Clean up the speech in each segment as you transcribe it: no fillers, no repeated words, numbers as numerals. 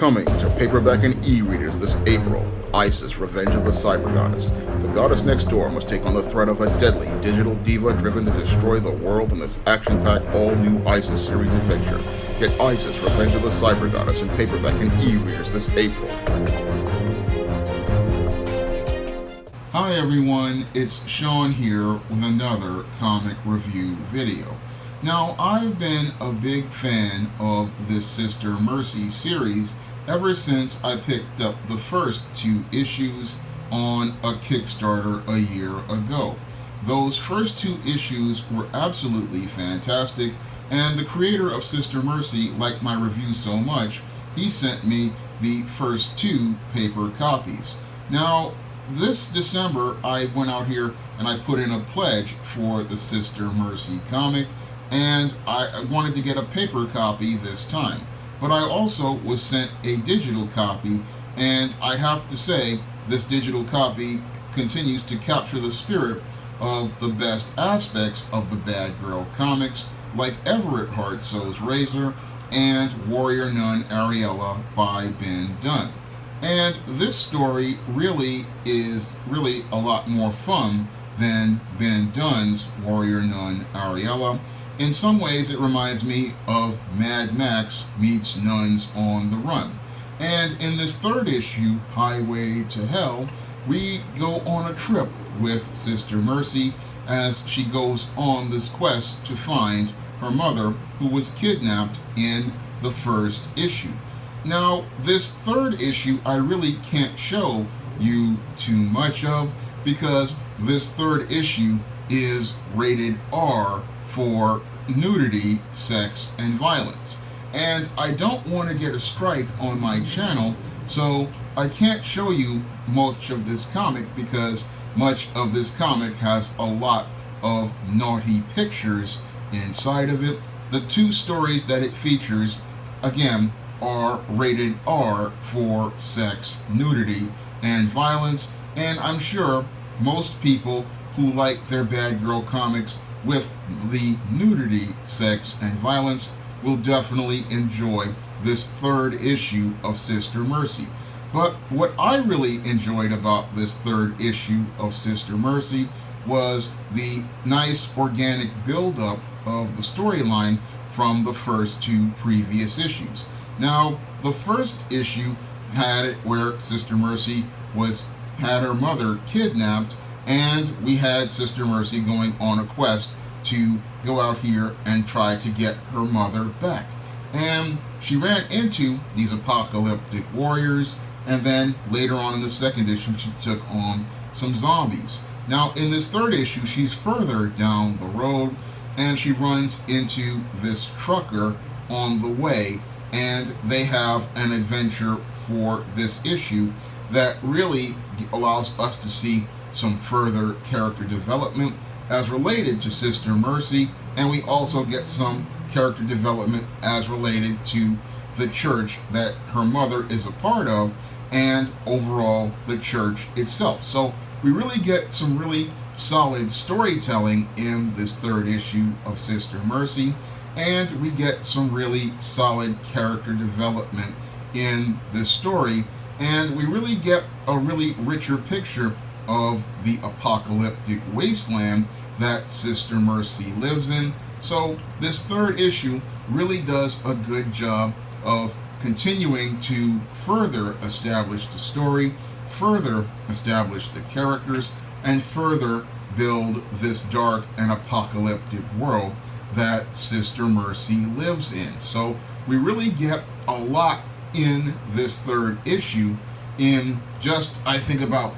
Coming to paperback and e-readers this April, Isis, Revenge of the Cyber Goddess. The goddess next door must take on the threat of a deadly digital diva driven to destroy the world in this action-packed all-new Isis series adventure. Get Isis, Revenge of the Cyber Goddess in paperback and e-readers this April. Hi everyone, it's Sean here with another comic review video. Now, I've been a big fan of this Sister Mercy series ever since I picked up the first 2 issues on a Kickstarter a year ago. Those first 2 issues were absolutely fantastic, and the creator of Sister Mercy liked my review so much, he sent me the first 2 paper copies. Now, this December, I went out here and I put in a pledge for the Sister Mercy comic, and I wanted to get a paper copy this time. But I also was sent a digital copy, and I have to say, this digital copy continues to capture the spirit of the best aspects of the Badgirl comics, like Everett Hart Sew's Razor and Warrior Nun Ariella by Ben Dunn. And this story really is a lot more fun than Ben Dunn's Warrior Nun Ariella. In some ways, it reminds me of Mad Max meets Nuns on the Run. And in this 3rd issue, Highway to Hell, we go on a trip with Sister Mercy as she goes on this quest to find her mother, who was kidnapped in the 1st issue. Now, this 3rd issue, I really can't show you too much of, because this 3rd issue is rated R for nudity, sex, and violence. And I don't want to get a strike on my channel, so I can't show you much of this comic, because much of this comic has a lot of naughty pictures inside of it. The 2 stories that it features, again, are rated R for sex, nudity, and violence, and I'm sure most people who like their Badgirl comics with the nudity, sex, and violence will definitely enjoy this 3rd issue of Sister Mercy. But what I really enjoyed about this 3rd issue of Sister Mercy was the nice organic build-up of the storyline from the first 2 previous issues. Now, the 1st issue had it where Sister Mercy had her mother kidnapped, and we had Sister Mercy going on a quest to go out here and try to get her mother back. And she ran into these apocalyptic warriors, and then later on in the 2nd issue, she took on some zombies. Now, in this 3rd issue, she's further down the road, and she runs into this trucker on the way, and they have an adventure for this issue that really allows us to see some further character development as related to Sister Mercy, and we also get some character development as related to the church that her mother is a part of, and overall the church itself. So we really get some really solid storytelling in this 3rd issue of Sister Mercy, and we get some really solid character development in this story, and we really get a really richer picture of the apocalyptic wasteland that Sister Mercy lives in. So this 3rd issue really does a good job of continuing to further establish the story, further establish the characters, and further build this dark and apocalyptic world that Sister Mercy lives in. So we really get a lot in this 3rd issue in just, I think, about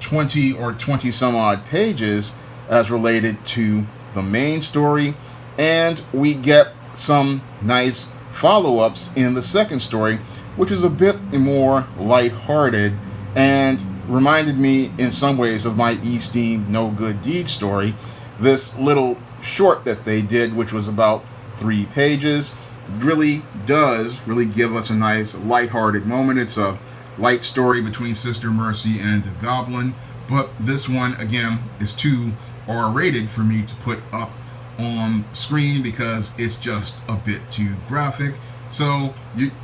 20 or 20 some odd pages as related to the main story, and we get some nice follow-ups in the 2nd story, which is a bit more light-hearted and reminded me in some ways of my Esteem No Good Deed story. This little short that they did, which was about 3 pages, really does give us a nice light-hearted moment. It's a light story between Sister Mercy and the Goblin, but this one again is too R-rated for me to put up on screen because it's just a bit too graphic. So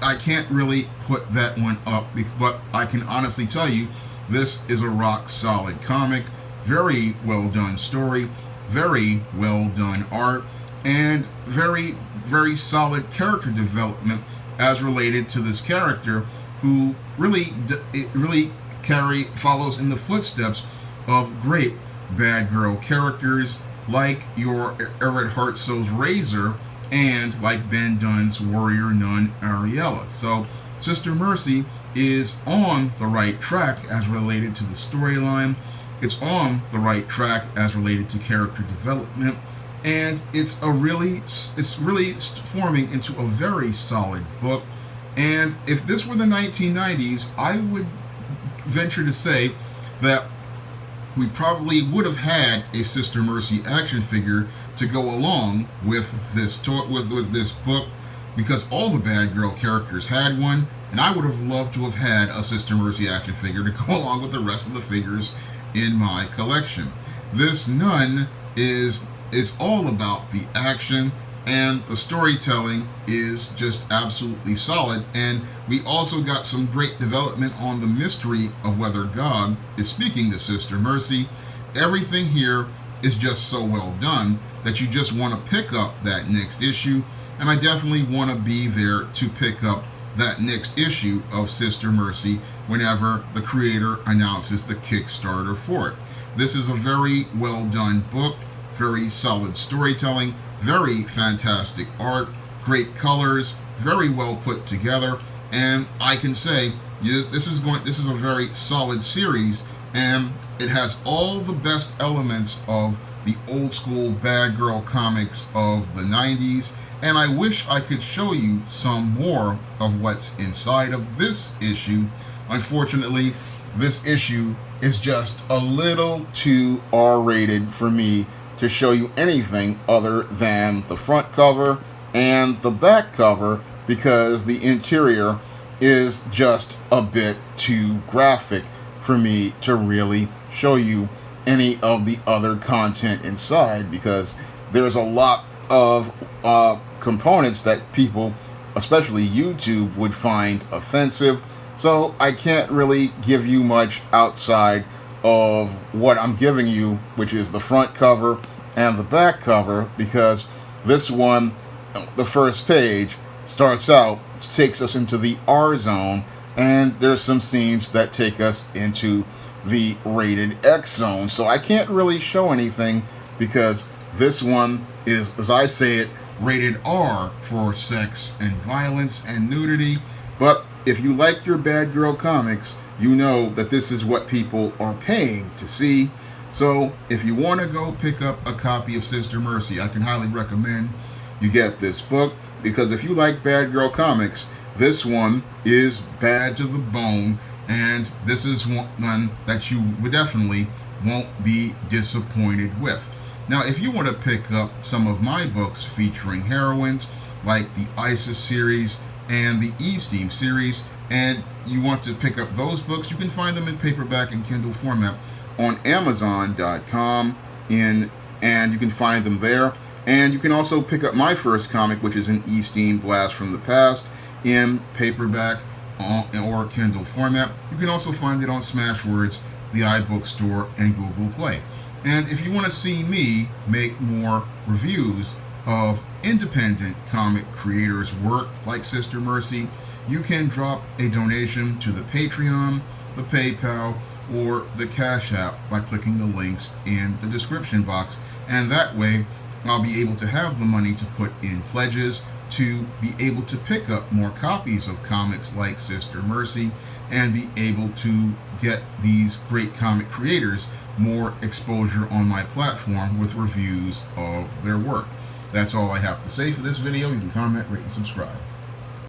I can't really put that one up, but I can honestly tell you this is a rock solid comic. Very well done story, very well done art, and very, very solid character development as related to this character, who really follows in the footsteps of great Badgirl characters like your Everett Hartso's Razor and like Ben Dunn's Warrior Nun Ariella. So Sister Mercy is on the right track as related to the storyline. It's on the right track as related to character development, and it's really forming into a very solid book. And if this were the 1990s, I would venture to say that we probably would have had a Sister Mercy action figure to go along with this book, because all the Badgirl characters had one, and I would have loved to have had a Sister Mercy action figure to go along with the rest of the figures in my collection. This nun is all about the action, and the storytelling is just absolutely solid. And we also got some great development on the mystery of whether God is speaking to Sister Mercy. Everything here is just so well done that you just want to pick up that next issue, and I definitely want to be there to pick up that next issue of Sister Mercy whenever the creator announces the Kickstarter for it. This is a very well done book, very solid storytelling, very fantastic art, great colors, very well put together, and I can say this is a very solid series, and it has all the best elements of the old school Badgirl comics of the 90s, and I wish I could show you some more of what's inside of this issue. Unfortunately, this issue is just a little too R-rated for me to show you anything other than the front cover and the back cover, because the interior is just a bit too graphic for me to really show you any of the other content inside, because there's a lot of components that people, especially YouTube, would find offensive. So I can't really give you much outside of what I'm giving you, which is the front cover and the back cover, because this one, the first page, starts out, takes us into the R zone, and there's some scenes that take us into the rated X zone. So I can't really show anything, because this one is, as I say it, rated R for sex and violence and nudity. But if you like your Badgirl comics, you know that this is what people are paying to see. So if you want to go pick up a copy of Sister Mercy, I can highly recommend you get this book, because if you like Badgirl comics, this one is bad to the bone, and this is one that you would definitely won't be disappointed with. Now, if you want to pick up some of my books featuring heroines, like the ISIS series and the E-Steam series, and you want to pick up those books, you can find them in paperback and Kindle format on Amazon.com, and you can find them there. And you can also pick up my first comic, which is an E-Steam Blast from the Past, in paperback or Kindle format. You can also find it on Smashwords, the iBookstore, and Google Play. And if you want to see me make more reviews of independent comic creators' work like Sister Mercy, you can drop a donation to the Patreon, the PayPal, or the Cash App by clicking the links in the description box. And that way, I'll be able to have the money to put in pledges to be able to pick up more copies of comics like Sister Mercy, and be able to get these great comic creators more exposure on my platform with reviews of their work. That's all I have to say for this video. You can comment, rate, and subscribe.